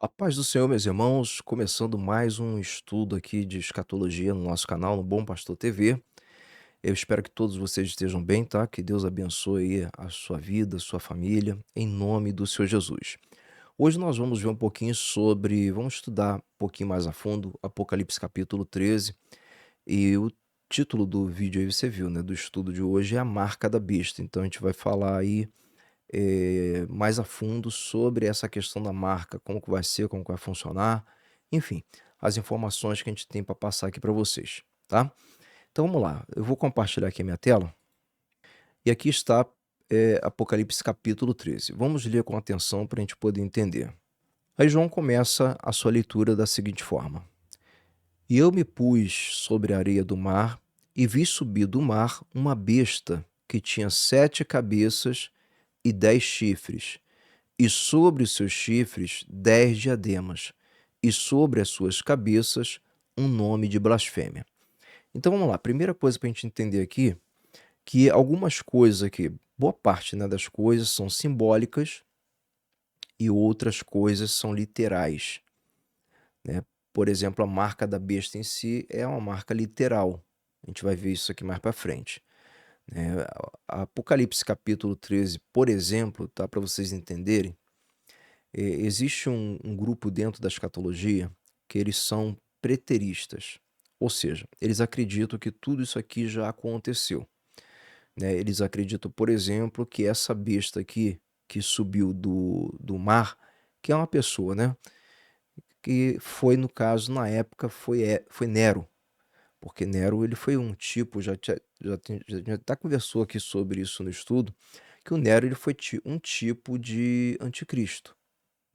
A paz do Senhor, meus irmãos, começando mais um estudo aqui de escatologia no nosso canal, no Bom Pastor TV. Eu espero que todos vocês estejam bem, tá? Que Deus abençoe aí a sua vida, a sua família, em nome do Senhor Jesus. Hoje nós vamos ver um pouquinho vamos estudar um pouquinho mais a fundo Apocalipse capítulo 13 e o título do vídeo aí você viu, né? Do estudo de hoje é a marca da besta. Então a gente vai falar aí mais a fundo sobre essa questão da marca, como que vai ser, como que vai funcionar, enfim, as informações que a gente tem para passar aqui para vocês, tá? Então vamos lá, eu vou compartilhar aqui a minha tela e aqui está Apocalipse capítulo 13. Vamos ler com atenção para a gente poder entender. Aí João começa a sua leitura da seguinte forma: E eu me pus sobre a areia do mar e vi subir do mar uma besta que tinha 7 cabeças e 10 chifres, e sobre os seus chifres 10 diademas, e sobre as suas cabeças um nome de blasfêmia. Então vamos lá, primeira coisa para a gente entender aqui, que algumas coisas aqui, boa parte, né, das coisas são simbólicas e outras coisas são literais, né? Por exemplo, a marca da besta em si é uma marca literal. A gente vai ver isso aqui mais para frente, né? Apocalipse capítulo 13, por exemplo, tá, para vocês entenderem, existe um grupo dentro da escatologia que eles são preteristas, ou seja, eles acreditam que tudo isso aqui já aconteceu, né? Eles acreditam, por exemplo, que essa besta aqui que subiu do mar, que é uma pessoa, né? Que foi, no caso, na época, foi Nero, porque Nero ele foi um tipo, já até conversou aqui sobre isso no estudo, que o Nero ele foi um tipo de anticristo,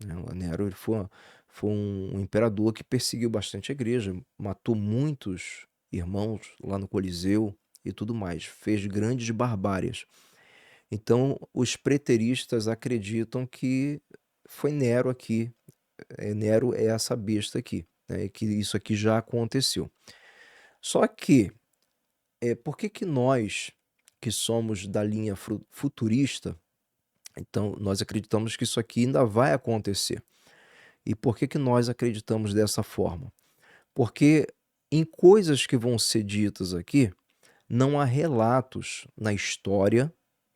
né? O Nero ele foi um imperador que perseguiu bastante a igreja, matou muitos irmãos lá no Coliseu e tudo mais, fez grandes barbárias. Então, os preteristas acreditam que foi Nero aqui, Nero é essa besta aqui, né, e que isso aqui já aconteceu. Só que, por que que nós, que somos da linha futurista, então nós acreditamos que isso aqui ainda vai acontecer? E por que que nós acreditamos dessa forma? Porque em coisas que vão ser ditas aqui, não há relatos na história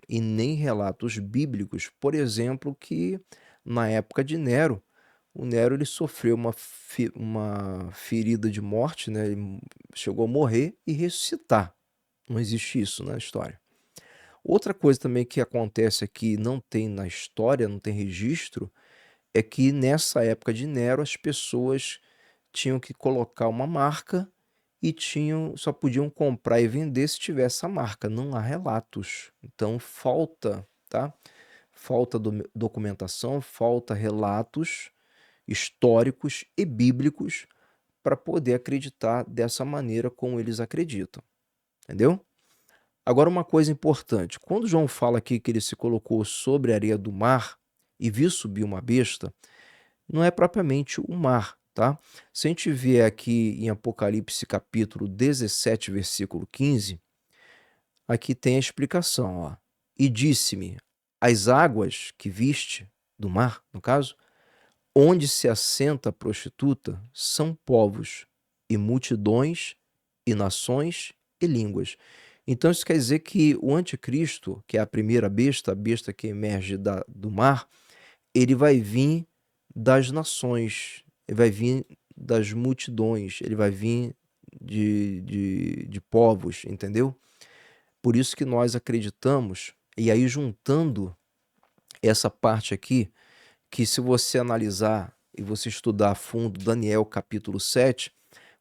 e nem relatos bíblicos, por exemplo, que na época de Nero, o Nero ele sofreu uma ferida de morte, né? Ele chegou a morrer e ressuscitar. Não existe isso na história. Outra coisa também que acontece aqui, não tem na história, não tem registro, é que nessa época de Nero as pessoas tinham que colocar uma marca e só podiam comprar e vender se tivesse a marca, não há relatos. Então falta, tá? Falta documentação, falta relatos históricos e bíblicos para poder acreditar dessa maneira como eles acreditam, entendeu? Agora uma coisa importante, quando João fala aqui que ele se colocou sobre a areia do mar e viu subir uma besta, não é propriamente o mar, tá? Se a gente vier aqui em Apocalipse capítulo 17, versículo 15, aqui tem a explicação, ó. E disse-me: as águas que viste, do mar, no caso, onde se assenta a prostituta, são povos e multidões e nações e línguas. Então isso quer dizer que o anticristo, que é a primeira besta, a besta que emerge do mar, ele vai vir das nações, ele vai vir das multidões, ele vai vir de povos, entendeu? Por isso que nós acreditamos, e aí juntando essa parte aqui, que se você analisar e você estudar a fundo Daniel capítulo 7,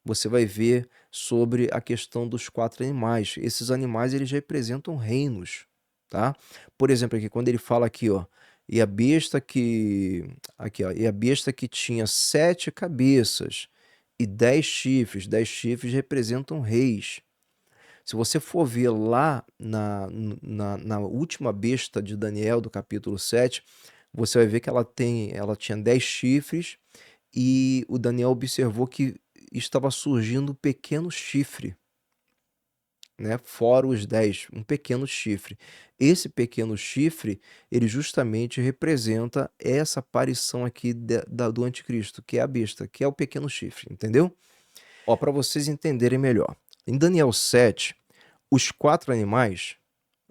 você vai ver sobre a questão dos 4 animais. Esses animais eles representam reinos, tá? Por exemplo, aqui quando ele fala aqui, ó, e a besta que aqui, ó, e a besta que tinha 7 cabeças e 10 chifres, 10 chifres representam reis. Se você for ver lá na última besta de Daniel, do capítulo 7, você vai ver que ela tinha 10 chifres e o Daniel observou que estava surgindo um pequeno chifre. né? Fora os 10, um pequeno chifre. Esse pequeno chifre, ele justamente representa essa aparição aqui do anticristo, que é a besta, que é o pequeno chifre, entendeu? Ó, para vocês entenderem melhor. Em Daniel 7, os 4 animais,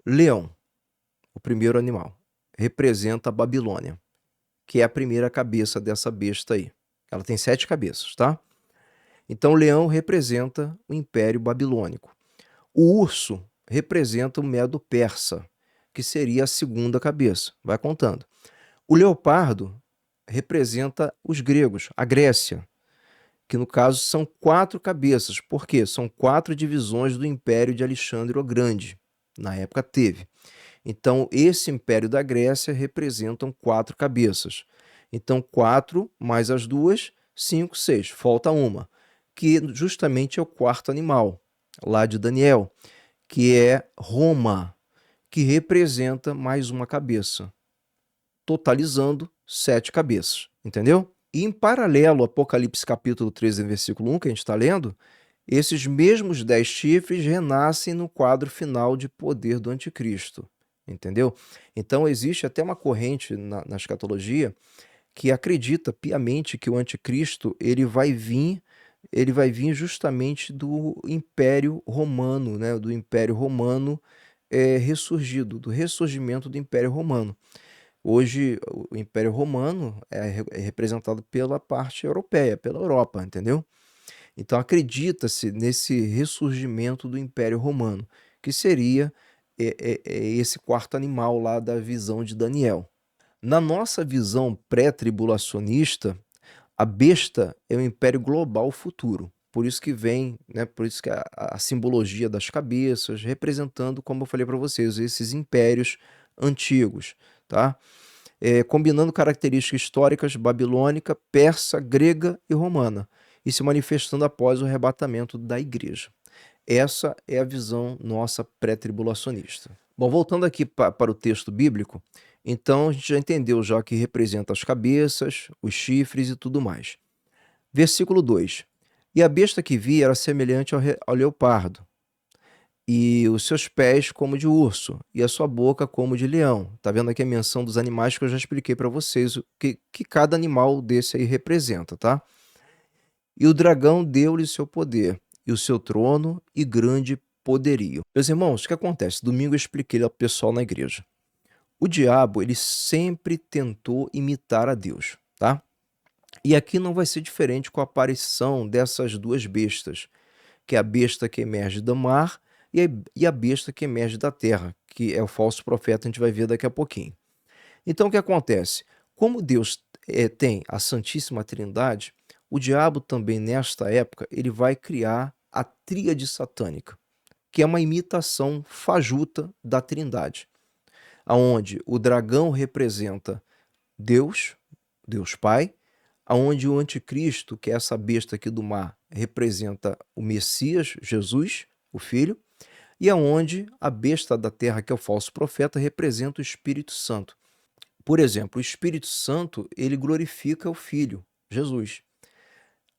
leão, o primeiro animal, representa a Babilônia, que é a primeira cabeça dessa besta aí. Ela tem 7 cabeças, tá? Então, o leão representa o Império Babilônico. O urso representa o Medo-Persa, que seria a segunda cabeça. Vai contando. O leopardo representa os gregos, a Grécia, que no caso são 4 cabeças. Por quê? São 4 divisões do Império de Alexandre o Grande. Na época teve. Então, esse Império da Grécia representam 4 cabeças. Então, 4 mais as 2, 5, 6. Falta uma, que justamente é o quarto animal, lá de Daniel, que é Roma, que representa mais uma cabeça, totalizando 7 cabeças, entendeu? E em paralelo, Apocalipse capítulo 13, versículo 1, que a gente está lendo, esses mesmos 10 chifres renascem no quadro final de poder do anticristo, entendeu? Então existe até uma corrente na escatologia que acredita piamente que o anticristo ele vai vir justamente do Império Romano, né? Do Império Romano ressurgido, do ressurgimento do Império Romano. Hoje, o Império Romano é representado pela parte europeia, pela Europa, entendeu? Então, acredita-se nesse ressurgimento do Império Romano, que seria esse quarto animal lá da visão de Daniel. Na nossa visão pré-tribulacionista, a besta é o império global futuro. Por isso que vem, né, por isso que a simbologia das cabeças, representando, como eu falei para vocês, esses impérios antigos, tá? Combinando características históricas babilônica, persa, grega e romana, e se manifestando após o arrebatamento da igreja. Essa é a visão nossa pré-tribulacionista. Bom, voltando aqui para o texto bíblico, então a gente já entendeu já que representa as cabeças, os chifres e tudo mais. Versículo 2. E a besta que vi era semelhante ao leopardo, e os seus pés como de urso, e a sua boca como de leão. Tá vendo aqui a menção dos animais que eu já expliquei para vocês, o que cada animal desse aí representa, tá? E o dragão deu-lhe seu poder, e o seu trono e grande poderio. Meus irmãos, o que acontece? Domingo eu expliquei ao pessoal na igreja. O diabo, ele sempre tentou imitar a Deus, tá? E aqui não vai ser diferente com a aparição dessas duas bestas, que é a besta que emerge do mar e a besta que emerge da terra, que é o falso profeta, a gente vai ver daqui a pouquinho. Então, o que acontece? Como Deus tem a Santíssima Trindade, o diabo também, nesta época, ele vai criar a tríade satânica, que é uma imitação fajuta da Trindade, aonde o dragão representa Deus, Deus Pai, aonde o anticristo, que é essa besta aqui do mar, representa o Messias, Jesus, o Filho, e aonde a besta da terra, que é o falso profeta, representa o Espírito Santo. Por exemplo, o Espírito Santo, ele glorifica o Filho, Jesus.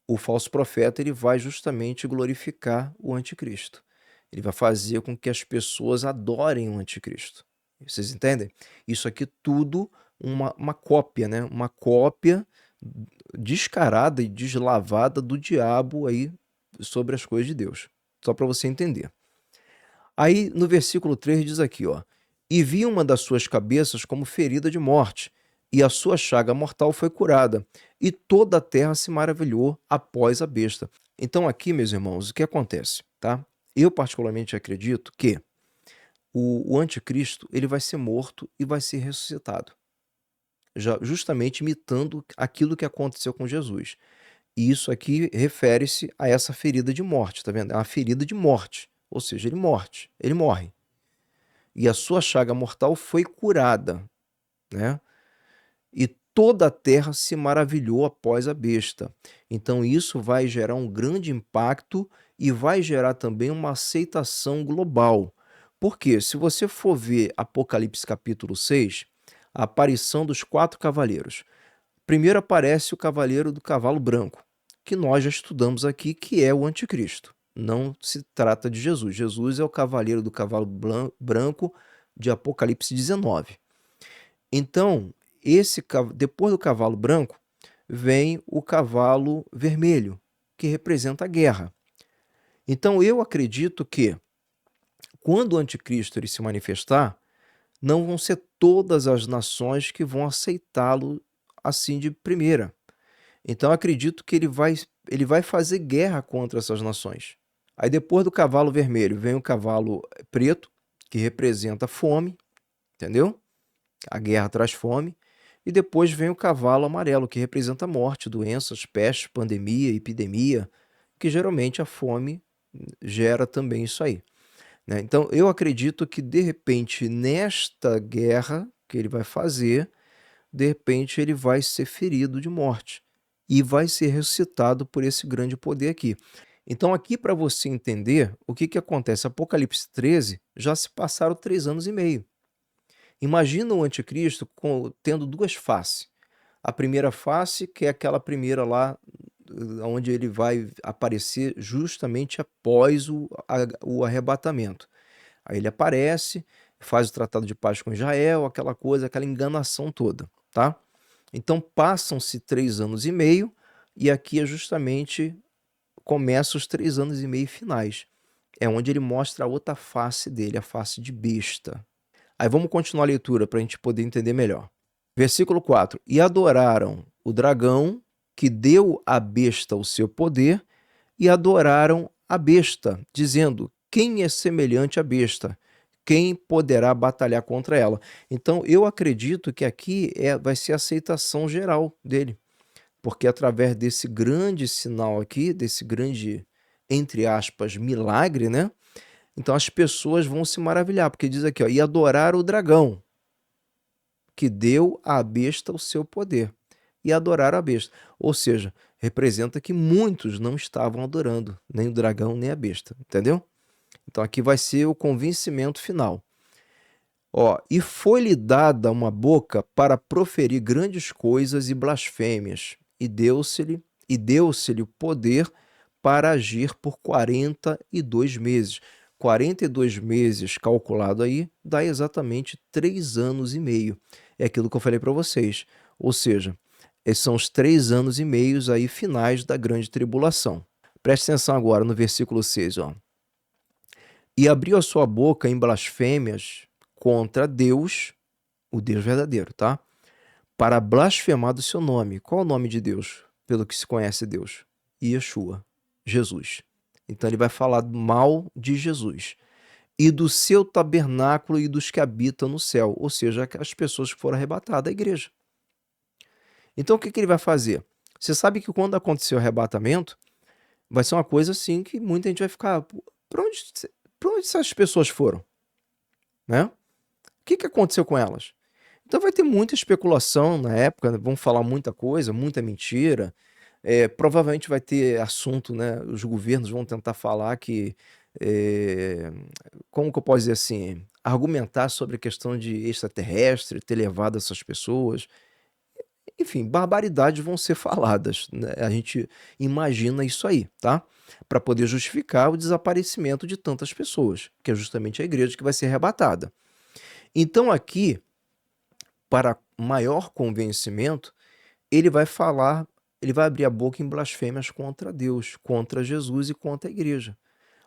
O falso profeta, ele vai justamente glorificar o anticristo. Ele vai fazer com que as pessoas adorem o anticristo. Vocês entendem? Isso aqui tudo uma cópia, né? Uma cópia descarada e deslavada do diabo aí sobre as coisas de Deus. Só para você entender. Aí no versículo 3 diz aqui, ó: E vi uma das suas cabeças como ferida de morte, e a sua chaga mortal foi curada, e toda a terra se maravilhou após a besta. Então aqui, meus irmãos, o que acontece, tá? Eu particularmente acredito que o anticristo, ele vai ser morto e vai ser ressuscitado, justamente imitando aquilo que aconteceu com Jesus. E isso aqui refere-se a essa ferida de morte, tá vendo? É uma ferida de morte, ou seja, ele morre. E a sua chaga mortal foi curada, né? E toda a terra se maravilhou após a besta. Então isso vai gerar um grande impacto e vai gerar também uma aceitação global. Porque se você for ver Apocalipse capítulo 6, a aparição dos 4 cavaleiros. Primeiro aparece o cavaleiro do cavalo branco, que nós já estudamos aqui, que é o anticristo, não se trata de Jesus. Jesus é o cavaleiro do cavalo branco de Apocalipse 19. Então, depois do cavalo branco, vem o cavalo vermelho, que representa a guerra. Então, eu acredito que, quando o anticristo ele se manifestar, não vão ser todas as nações que vão aceitá-lo assim de primeira. Então, acredito que ele vai fazer guerra contra essas nações. Aí, depois do cavalo vermelho, vem o cavalo preto, que representa fome, entendeu? A guerra traz fome. E depois vem o cavalo amarelo, que representa morte, doenças, peste, pandemia, epidemia, que geralmente a fome gera também isso aí, né? Então, eu acredito que, de repente, nesta guerra que ele vai fazer, de repente ele vai ser ferido de morte e vai ser ressuscitado por esse grande poder aqui. Então, aqui, para você entender o que que acontece, Apocalipse 13, já se passaram 3 anos e meio. Imagina o anticristo tendo duas faces. A primeira face, que é aquela primeira lá, onde ele vai aparecer justamente após o arrebatamento. Aí ele aparece, faz o tratado de paz com Israel, aquela coisa, aquela enganação toda, tá? Então passam-se 3 anos e meio, e aqui é justamente começa os 3 anos e meio finais. É onde ele mostra a outra face dele, a face de besta. Aí vamos continuar a leitura para a gente poder entender melhor. Versículo 4: E adoraram o dragão, que deu à besta o seu poder, e adoraram a besta, dizendo: quem é semelhante à besta? Quem poderá batalhar contra ela? Então, eu acredito que aqui vai ser a aceitação geral dele, porque através desse grande sinal aqui, desse grande, entre aspas, milagre, né? Então as pessoas vão se maravilhar, porque diz aqui, ó, e adorar o dragão, que deu à besta o seu poder. E adoraram a besta. Ou seja, representa que muitos não estavam adorando, nem o dragão, nem a besta. Entendeu? Então aqui vai ser o convencimento final. Ó, e foi-lhe dada uma boca para proferir grandes coisas e blasfêmias, e deu-se-lhe o poder para agir por 42 meses. 42 meses calculado aí dá exatamente 3 anos e meio. É aquilo que eu falei para vocês. Ou seja, esses são os 3 anos e meios aí finais da grande tribulação. Preste atenção agora no versículo 6, ó. E abriu a sua boca em blasfêmias contra Deus, o Deus verdadeiro, tá? Para blasfemar do seu nome. Qual é o nome de Deus? Pelo que se conhece Deus? Yeshua, Jesus. Então ele vai falar mal de Jesus. E do seu tabernáculo e dos que habitam no céu. Ou seja, as pessoas que foram arrebatadas, a igreja. Então o que ele vai fazer? Você sabe que quando acontecer o arrebatamento, vai ser uma coisa assim que muita gente vai ficar... Para onde essas pessoas foram? Né? O que aconteceu com elas? Então vai ter muita especulação na época, vão falar muita coisa, muita mentira. Provavelmente vai ter assunto, né? Os governos vão tentar falar que, como que eu posso dizer assim, argumentar sobre a questão de extraterrestre, ter levado essas pessoas. Enfim, barbaridades vão ser faladas, né? A gente imagina isso aí, tá? Para poder justificar o desaparecimento de tantas pessoas, que é justamente a igreja que vai ser arrebatada. Então aqui, para maior convencimento, ele vai abrir a boca em blasfêmias contra Deus, contra Jesus e contra a igreja.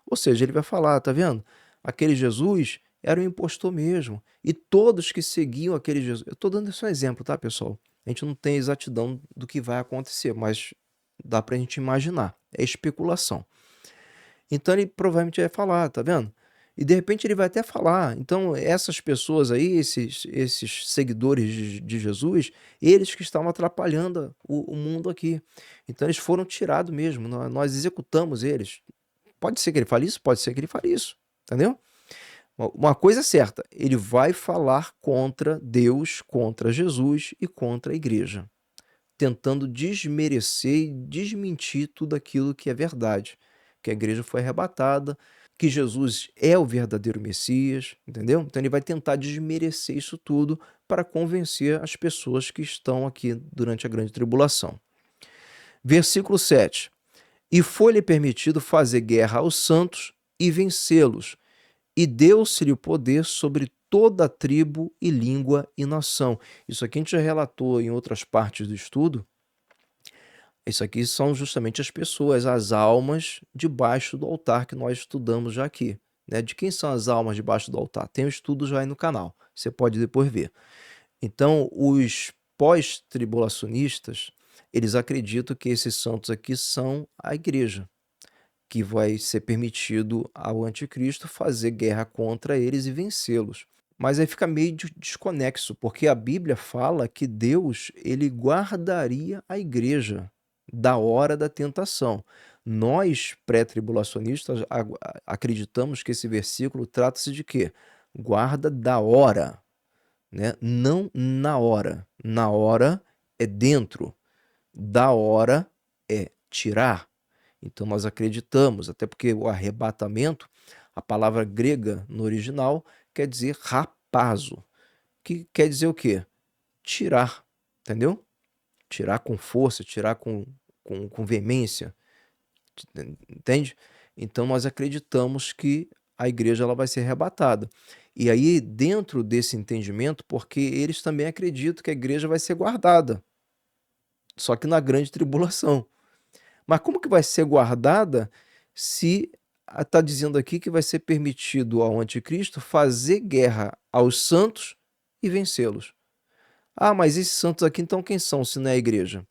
Ou seja, ele vai falar, tá vendo? Aquele Jesus era um impostor mesmo. E todos que seguiam aquele Jesus... Eu estou dando só um exemplo, tá, pessoal? A gente não tem exatidão do que vai acontecer, mas dá pra gente imaginar. É especulação. Então ele provavelmente vai falar, tá vendo? E de repente ele vai até falar. Então essas pessoas aí, esses seguidores de Jesus, eles que estavam atrapalhando o mundo aqui. Então eles foram tirados mesmo, nós executamos eles. Pode ser que ele fale isso, pode ser que ele fale isso, entendeu? Uma coisa é certa, ele vai falar contra Deus, contra Jesus e contra a igreja, tentando desmerecer e desmentir tudo aquilo que é verdade, que a igreja foi arrebatada, que Jesus é o verdadeiro Messias, entendeu? Então ele vai tentar desmerecer isso tudo para convencer as pessoas que estão aqui durante a grande tribulação. Versículo 7. E foi-lhe permitido fazer guerra aos santos e vencê-los, e deu-se-lhe o poder sobre toda a tribo e língua e nação. Isso aqui a gente já relatou em outras partes do estudo. Isso aqui são justamente as pessoas, as almas debaixo do altar que nós estudamos já aqui. Né? De quem são as almas debaixo do altar? Tem um estudo já aí no canal, você pode depois ver. Então, os pós-tribulacionistas, eles acreditam que esses santos aqui são a igreja, que vai ser permitido ao anticristo fazer guerra contra eles e vencê-los. Mas aí fica meio desconexo, porque a Bíblia fala que Deus, ele guardaria a igreja da hora da tentação. Nós, pré-tribulacionistas, acreditamos que esse versículo trata-se de quê? Guarda da hora, né? Não na hora. Na hora é dentro, da hora é tirar. Então nós acreditamos, até porque o arrebatamento, a palavra grega no original, quer dizer rapazo, que quer dizer o quê? Tirar, entendeu? Tirar com força, tirar com veemência, entende? Então nós acreditamos que a igreja ela vai ser arrebatada. E aí, dentro desse entendimento, porque eles também acreditam que a igreja vai ser guardada, só que na grande tribulação. Mas como que vai ser guardada se está dizendo aqui que vai ser permitido ao anticristo fazer guerra aos santos e vencê-los? Ah, mas esses santos aqui então quem são se não é a igreja?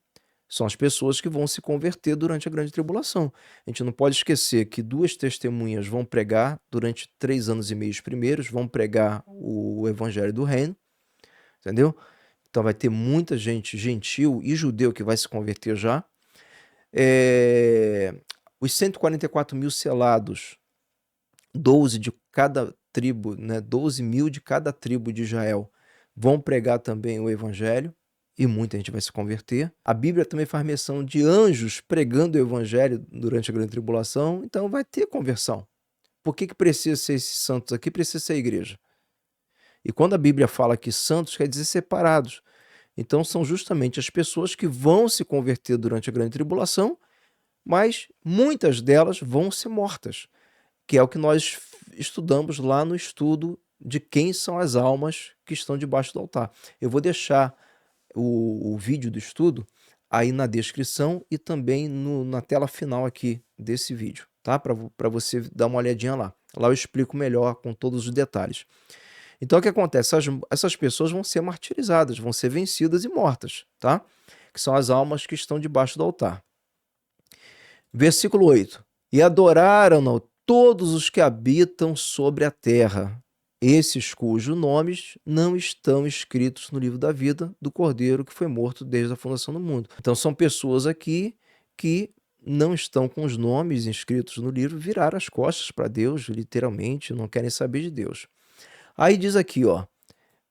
São as pessoas que vão se converter durante a grande tribulação. A gente não pode esquecer que 2 testemunhas vão pregar durante 3 anos e meio primeiros, vão pregar o evangelho do reino, entendeu? Então vai ter muita gente gentil e judeu que vai se converter já. Os 144 mil selados, 12 de cada tribo, né, 12 mil de cada tribo de Israel, vão pregar também o evangelho e muita gente vai se converter. A Bíblia também faz menção de anjos pregando o evangelho durante a grande tribulação, então vai ter conversão. Por que precisa ser esses santos aqui? Precisa ser a igreja. E quando a Bíblia fala que santos, quer dizer separados. Então são justamente as pessoas que vão se converter durante a grande tribulação, mas muitas delas vão ser mortas, que é o que nós estudamos lá no estudo de quem são as almas que estão debaixo do altar. Eu vou deixar o vídeo do estudo aí na descrição e também na tela final aqui desse vídeo, tá? Para você dar uma olhadinha lá. Lá eu explico melhor com todos os detalhes. Então o que acontece? Essas pessoas vão ser martirizadas, vão ser vencidas e mortas, tá? Que são as almas que estão debaixo do altar. Versículo 8. E adoraram-no todos os que habitam sobre a terra, esses cujos nomes não estão escritos no livro da vida do Cordeiro que foi morto desde a fundação do mundo. Então são pessoas aqui que não estão com os nomes inscritos no livro, viraram as costas para Deus, literalmente, não querem saber de Deus. Aí diz aqui, ó,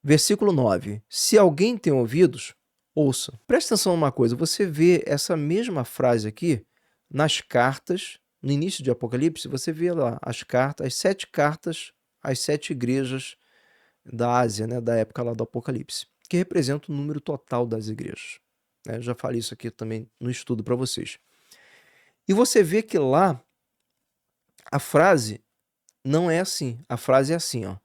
versículo 9, se alguém tem ouvidos, ouça. Presta atenção numa coisa, você vê essa mesma frase aqui nas cartas, no início de Apocalipse, você vê lá as cartas, as 7 cartas às 7 igrejas da Ásia, né, da época lá do Apocalipse, que representa o número total das igrejas. Eu já falei isso aqui também no estudo para vocês. E você vê que lá a frase não é assim, a frase é assim, ó.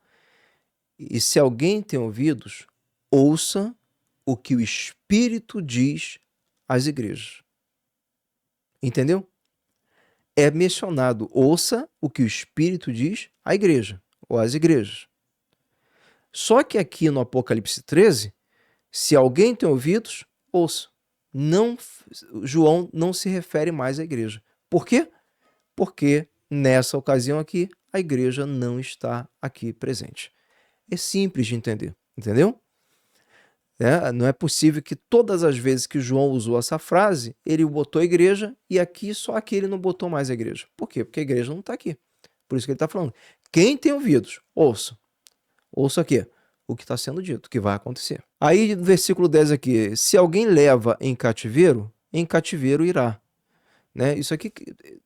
E se alguém tem ouvidos, ouça o que o Espírito diz às igrejas. Entendeu? É mencionado, ouça o que o Espírito diz à igreja, ou às igrejas. Só que aqui no Apocalipse 13, se alguém tem ouvidos, ouça. Não, João não se refere mais à igreja. Por quê? Porque nessa ocasião aqui, a igreja não está aqui presente. É simples de entender, entendeu? Não é possível que todas as vezes que João usou essa frase, ele botou a igreja e aqui só aqui ele não botou mais a igreja. Por quê? Porque a igreja não está aqui. Por isso que ele está falando. Quem tem ouvidos, ouça. Ouça aqui o que está sendo dito, o que vai acontecer. Aí no versículo 10 aqui, se alguém leva em cativeiro irá. Né? Isso aqui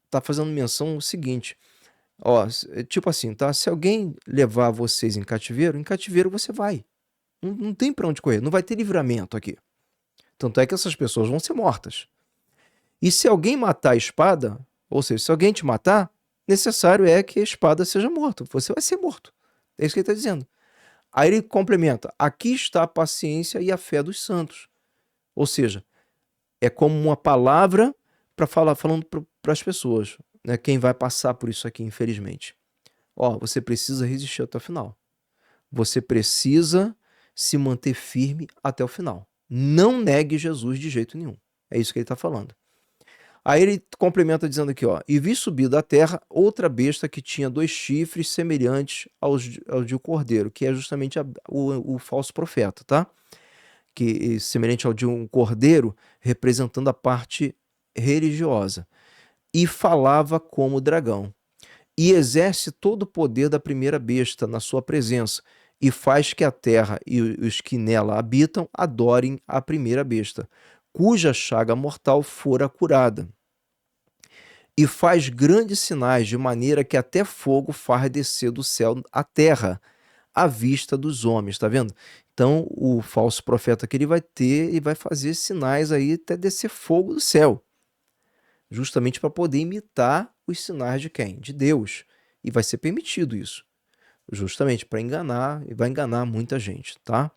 está fazendo menção o seguinte, ó, tipo assim, tá? Se alguém levar vocês em cativeiro você vai. Não tem para onde correr, não vai ter livramento aqui. Tanto é que essas pessoas vão ser mortas. E se alguém matar a espada, ou seja, se alguém te matar, necessário é que a espada seja morta. Você vai ser morto. É isso que ele está dizendo. Aí ele complementa: aqui está a paciência e a fé dos santos. Ou seja, é como uma palavra para falar, falando para as pessoas, né? Quem vai passar por isso aqui, infelizmente. Ó, você precisa resistir até o final. Você precisa se manter firme até o final. Não negue Jesus de jeito nenhum. É isso que ele está falando. Aí ele complementa dizendo aqui, ó: e vi subir da terra outra besta que tinha 2 chifres semelhantes aos de um cordeiro, que é justamente o falso profeta, tá? Que semelhante ao de um cordeiro, representando a parte religiosa. E falava como dragão. E exerce todo o poder da primeira besta na sua presença, e faz que a terra e os que nela habitam adorem a primeira besta, cuja chaga mortal fora curada. E faz grandes sinais, de maneira que até fogo faz descer do céu à terra, à vista dos homens, tá vendo? Então, o falso profeta que ele vai ter e vai fazer sinais aí até descer fogo do céu, justamente para poder imitar os sinais de quem? De Deus. E vai ser permitido isso, justamente para enganar, e vai enganar muita gente, tá?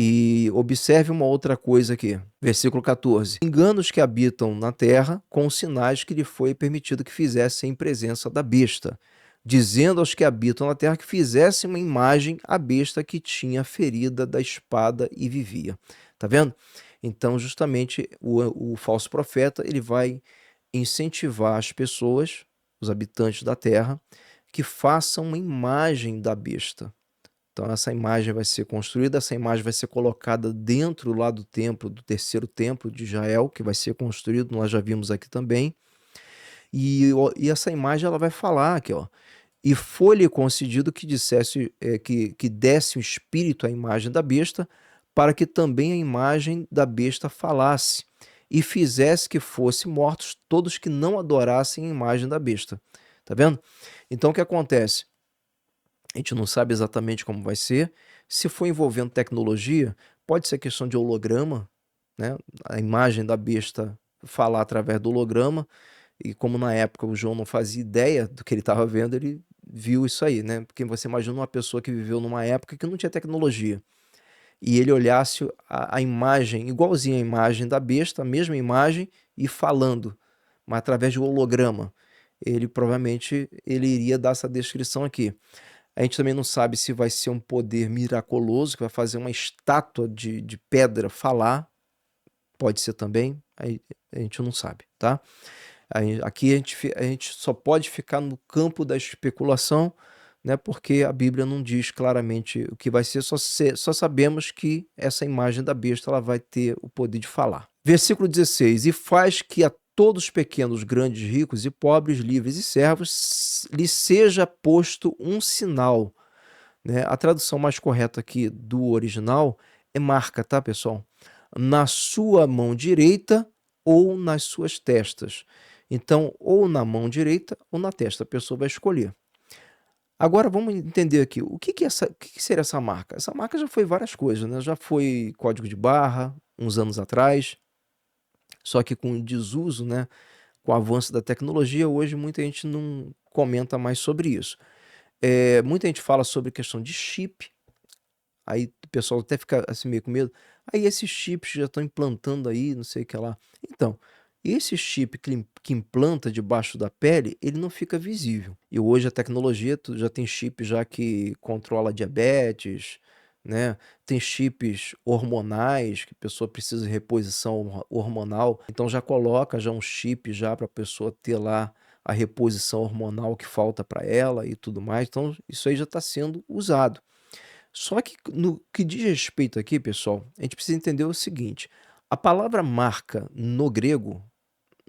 E observe uma outra coisa aqui, versículo 14: engana os que habitam na terra com os sinais que lhe foi permitido que fizessem em presença da besta, dizendo aos que habitam na terra que fizessem uma imagem à besta que tinha ferida da espada e vivia. Tá vendo? Então, justamente, o falso profeta, ele vai incentivar as pessoas, os habitantes da terra, que façam uma imagem da besta. Então essa imagem vai ser construída, essa imagem vai ser colocada dentro lá do templo, do terceiro templo de Israel, que vai ser construído, nós já vimos aqui também. E essa imagem ela vai falar aqui, ó: e foi-lhe concedido que dissesse, que desse o espírito à imagem da besta, para que também a imagem da besta falasse, e fizesse que fossem mortos todos que não adorassem a imagem da besta. Tá vendo? Então o que acontece? A gente não sabe exatamente como vai ser. Se for envolvendo tecnologia, pode ser questão de holograma, né? A imagem da besta falar através do holograma, e como na época o João não fazia ideia do que ele estava vendo, ele viu isso aí, né? Porque você imagina uma pessoa que viveu numa época que não tinha tecnologia, e ele olhasse a imagem, igualzinha a imagem da besta, a mesma imagem, e falando, mas através de um holograma. Ele provavelmente ele iria dar essa descrição aqui. A gente também não sabe se vai ser um poder miraculoso, que vai fazer uma estátua de pedra falar. Pode ser também, aí a gente não sabe, tá? Aqui a gente só pode ficar no campo da especulação, né? Porque a Bíblia não diz claramente o que vai ser, só sabemos que essa imagem da besta ela vai ter o poder de falar. Versículo 16: e faz que a todos pequenos, grandes, ricos e pobres, livres e servos, lhe seja posto um sinal, né? A tradução mais correta aqui do original é marca, tá, pessoal? Na sua mão direita ou nas suas testas. Então, ou na mão direita ou na testa, a pessoa vai escolher. Agora vamos entender aqui, o que seria essa marca? Essa marca já foi várias coisas, né? Já foi código de barra, uns anos atrás, só que com o desuso, né? Com o avanço da tecnologia, hoje muita gente não comenta mais sobre isso. Muita gente fala sobre questão de chip, aí o pessoal até fica assim meio com medo. Aí esses chips já estão implantando aí, não sei o que lá. Então, esse chip que implanta debaixo da pele, ele não fica visível. E hoje a tecnologia já tem chip já que controla diabetes, né? Tem chips hormonais que a pessoa precisa de reposição hormonal. Então já coloca já um chip já para a pessoa ter lá a reposição hormonal que falta para ela e tudo mais. Então isso aí já está sendo usado. Só que no que diz respeito aqui, pessoal, a gente precisa entender o seguinte: a palavra marca no grego,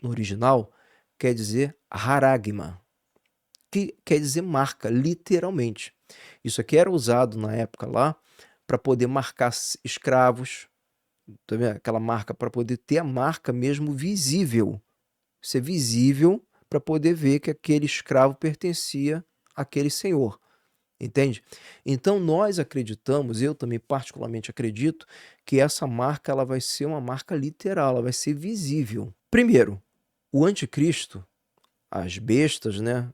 no original, quer dizer haragma, que quer dizer marca, literalmente. Isso aqui era usado na época lá para poder marcar escravos, tá vendo? Aquela marca para poder ter a marca mesmo visível, ser visível para poder ver que aquele escravo pertencia àquele senhor. Entende? Então nós acreditamos, eu também particularmente acredito, que essa marca ela vai ser uma marca literal, ela vai ser visível. Primeiro, o anticristo, as bestas, né,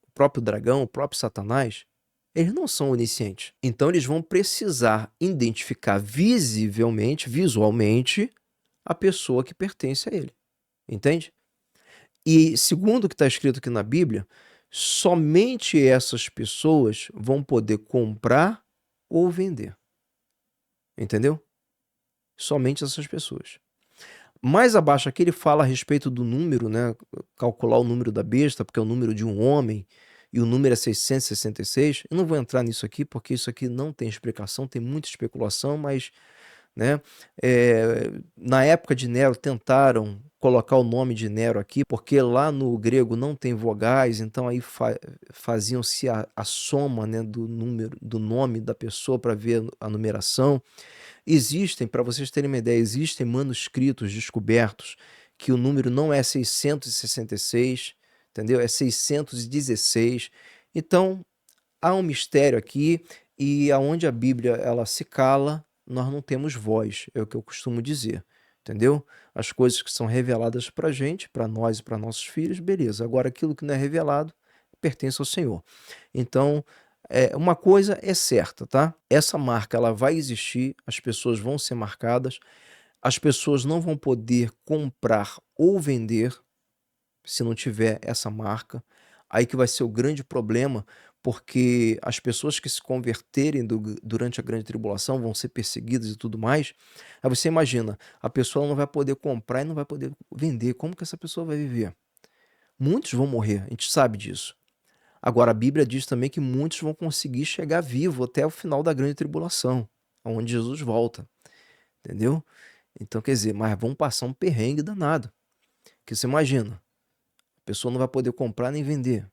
o próprio dragão, o próprio Satanás, eles não são oniscientes. Então eles vão precisar identificar visivelmente, visualmente, a pessoa que pertence a ele. Entende? E segundo o que está escrito aqui na Bíblia, somente essas pessoas vão poder comprar ou vender. Entendeu? Somente essas pessoas. Mais abaixo aqui ele fala a respeito do número, né? Calcular o número da besta, porque é o número de um homem, e o número é 666. Eu não vou entrar nisso aqui, porque isso aqui não tem explicação, tem muita especulação, mas, né, na época de Nero tentaram colocar o nome de Nero aqui, porque lá no grego não tem vogais, então aí faziam-se a soma, né, do número, do nome da pessoa para ver a numeração. Existem, para vocês terem uma ideia, existem manuscritos descobertos que o número não é 666, entendeu? É 616. Então, há um mistério aqui e aonde a Bíblia ela se cala, nós não temos voz, é o que eu costumo dizer, entendeu? As coisas que são reveladas para a gente, para nós e para nossos filhos, beleza. Agora, aquilo que não é revelado pertence ao Senhor. Então, uma coisa é certa, tá? Essa marca ela vai existir, as pessoas vão ser marcadas, as pessoas não vão poder comprar ou vender se não tiver essa marca. Aí que vai ser o grande problema, porque as pessoas que se converterem durante a grande tribulação vão ser perseguidas e tudo mais. Aí você imagina, a pessoa não vai poder comprar e não vai poder vender. Como que essa pessoa vai viver? Muitos vão morrer, a gente sabe disso. Agora, a Bíblia diz também que muitos vão conseguir chegar vivo até o final da grande tribulação, onde Jesus volta, entendeu? Então, quer dizer, mas vão passar um perrengue danado. Que você imagina, a pessoa não vai poder comprar nem vender.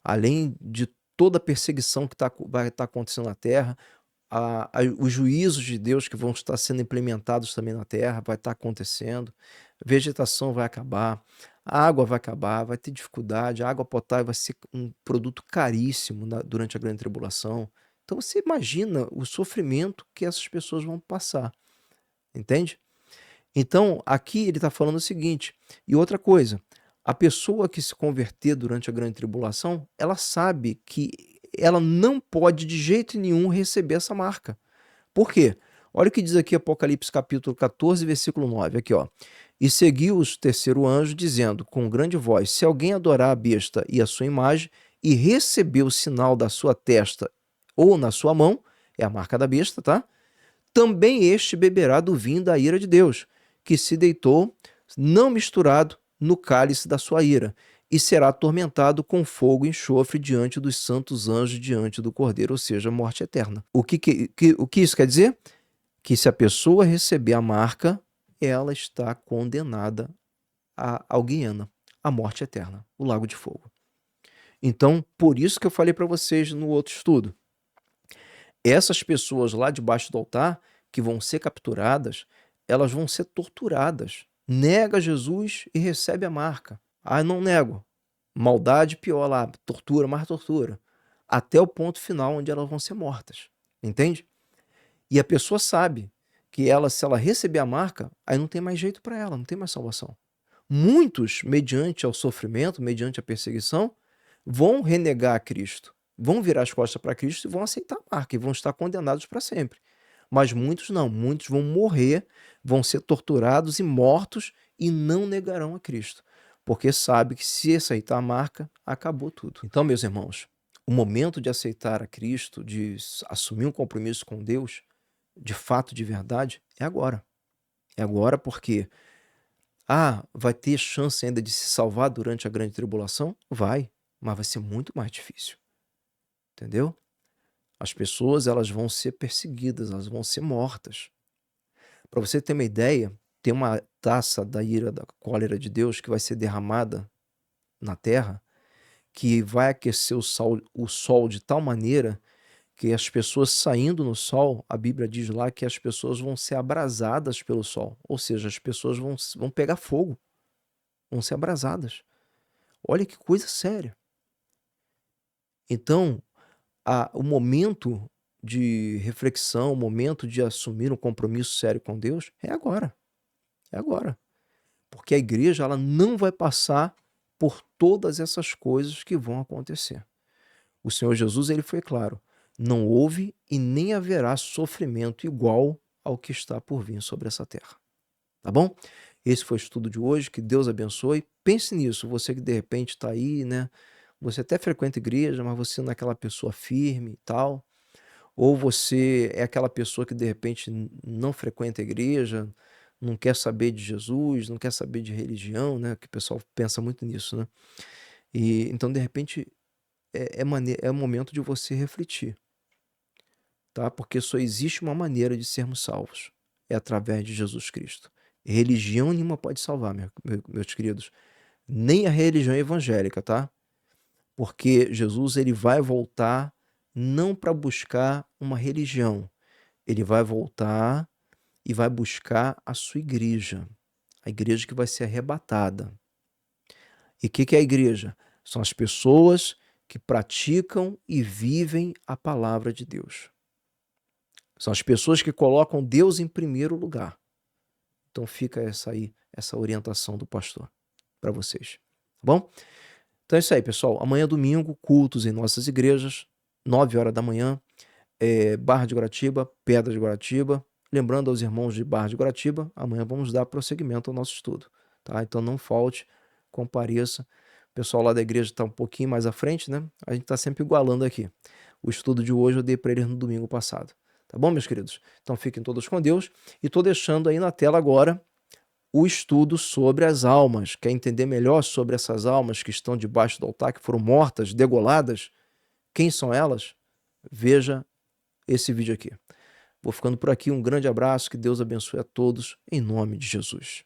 Além de toda a perseguição que vai estar acontecendo na terra, os juízos de Deus que vão estar sendo implementados também na terra, vai estar acontecendo, a vegetação vai acabar, a água vai acabar, vai ter dificuldade, a água potável vai ser um produto caríssimo durante a grande tribulação. Então você imagina o sofrimento que essas pessoas vão passar, entende? Então aqui ele está falando o seguinte, e outra coisa, a pessoa que se converter durante a grande tribulação, ela sabe que ela não pode de jeito nenhum receber essa marca. Por quê? Olha o que diz aqui Apocalipse capítulo 14, versículo 9, aqui ó. E seguiu o terceiro anjo, dizendo com grande voz, se alguém adorar a besta e a sua imagem, e receber o sinal da sua testa ou na sua mão, é a marca da besta, tá? Também este beberá do vinho da ira de Deus, que se deitou, não misturado, no cálice da sua ira, e será atormentado com fogo e enxofre diante dos santos anjos, diante do Cordeiro, ou seja, morte eterna. O que isso quer dizer? Que se a pessoa receber a marca, ela está condenada ao Guiana, à morte eterna, o lago de fogo. Então, por isso que eu falei para vocês no outro estudo. Essas pessoas lá debaixo do altar, que vão ser capturadas, elas vão ser torturadas. Nega Jesus e recebe a marca. Ah, não nego. Maldade pior lá, tortura, mais tortura. Até o ponto final onde elas vão ser mortas. Entende? E a pessoa sabe que ela, se ela receber a marca, aí não tem mais jeito para ela, não tem mais salvação. Muitos, mediante ao sofrimento, mediante a perseguição, vão renegar a Cristo, vão virar as costas para Cristo e vão aceitar a marca e vão estar condenados para sempre. Mas muitos não, muitos vão morrer, vão ser torturados e mortos e não negarão a Cristo, porque sabe que se aceitar a marca, acabou tudo. Então, meus irmãos, o momento de aceitar a Cristo, de assumir um compromisso com Deus, de fato, de verdade, é agora. É agora porque, vai ter chance ainda de se salvar durante a grande tribulação? Vai, mas vai ser muito mais difícil. Entendeu? As pessoas elas vão ser perseguidas, elas vão ser mortas. Para você ter uma ideia, tem uma taça da ira, da cólera de Deus que vai ser derramada na terra, que vai aquecer o sol de tal maneira que as pessoas saindo no sol, a Bíblia diz lá que as pessoas vão ser abrasadas pelo sol, ou seja, as pessoas vão pegar fogo, vão ser abrasadas. Olha que coisa séria. Então, o momento de reflexão, o momento de assumir um compromisso sério com Deus é agora. É agora. Porque a igreja ela não vai passar por todas essas coisas que vão acontecer. O Senhor Jesus ele foi claro, não houve e nem haverá sofrimento igual ao que está por vir sobre essa terra. Tá bom? Esse foi o estudo de hoje, que Deus abençoe. Pense nisso, você que de repente está aí, né? Você até frequenta igreja, mas você não é aquela pessoa firme e tal. Ou você é aquela pessoa que de repente não frequenta a igreja, não quer saber de Jesus, não quer saber de religião, né? Que o pessoal pensa muito nisso, né? E então, de repente, é o momento de você refletir, tá? Porque só existe uma maneira de sermos salvos, é através de Jesus Cristo. Religião nenhuma pode salvar, meus queridos, nem a religião evangélica, tá? Porque Jesus ele vai voltar não para buscar uma religião, ele vai voltar e vai buscar a sua igreja, a igreja que vai ser arrebatada. E o que é a igreja? São as pessoas que praticam e vivem a palavra de Deus. São as pessoas que colocam Deus em primeiro lugar. Então fica essa orientação do pastor para vocês, tá bom? Então é isso aí, pessoal. Amanhã é domingo, cultos em nossas igrejas, 9 horas da manhã, Barra de Guaratiba, Pedra de Guaratiba. Lembrando aos irmãos de Barra de Guaratiba, amanhã vamos dar prosseguimento ao nosso estudo, tá? Então não falte, compareça. O pessoal lá da igreja está um pouquinho mais à frente, né? A gente está sempre igualando aqui. O estudo de hoje eu dei para eles no domingo passado. Tá bom, meus queridos? Então fiquem todos com Deus. E estou deixando aí na tela agora o estudo sobre as almas. Quer entender melhor sobre essas almas que estão debaixo do altar, que foram mortas, degoladas? Quem são elas? Veja esse vídeo aqui. Vou ficando por aqui. Um grande abraço. Que Deus abençoe a todos. Em nome de Jesus.